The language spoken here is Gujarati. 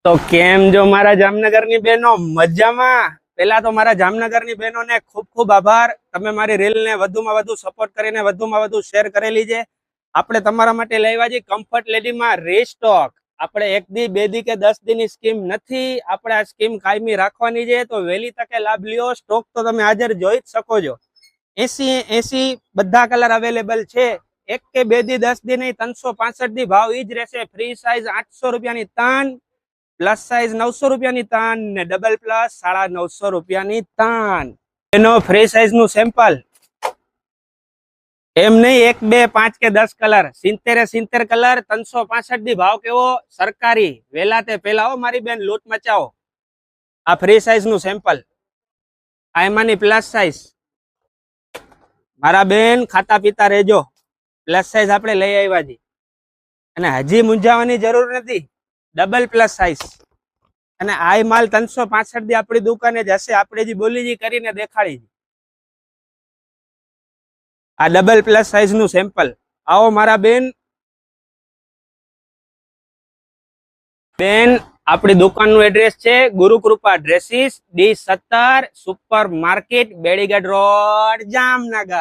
તો કેમ જો મારા જામનગરની બહેનો મજામાં? પહેલા તો મારા જામનગરની બહેનોને ખૂબ ખૂબ આભાર. તમે મારી રીલને વધુમાં વધુ સપોર્ટ કરીને વધુમાં વધુ શેર કરેલી છે. આપણે તમારા માટે લાવ્યા છે કમ્ફર્ટ લેડીમાં રીસ્ટોક. આપણે 1 દી 2 દી કે 10 દીની સ્કીમ નથી. આપણે આ સ્કીમ કાયમી રાખવાની છે, તો વહેલી તકે લાભ લ્યો. સ્ટોક તો તમે હાજર જોઈ જ શકો છો. 80 બધા કલર અવેલેબલ છે. 1 કે 2 દી 10 દી નહીં, 365 દી ભાવ ઈ જ રહેશે. ફ્રી સાઇઝ 800 રૂપિયાની 3, પ્લસ સાઇઝ 900 રૂપિયાની 3 ને ડબલ પ્લસ 950 રૂપિયાની 3. એનો ફ્રી સાઇઝ નું સેમ્પલ એમ નહીં, 1 2 5 કે 10 કલર, 70 કલર, 365 દી ભાવ કેવો સરકારી. વેલા તે પેલા હો મારી બેન, લૂંટ મચાવો. આ ફ્રી સાઇઝ નું સેમ્પલ, આ એમાંની પ્લસ સાઇઝ. મારા બેન ખાતા પીતા રહેજો, પ્લસ સાઇઝ આપણે લઈ આવ્યા છીએ અને હજી મૂંઝાવાની જરૂર નથી. ડબલ પ્લસ સાઇઝ અને આ માલ 365 દી આપણી દુકાને જશે. આપણે જે બોલી જી કરીને દેખાડી. આ ડબલ પ્લસ સાઇઝ નું સેમ્પલ. આવો મારા બેન. આપણી દુકાનનું એડ્રેસ છે Gurukrupa dresses, D17 super market, Bedigadh road, Jamnagar.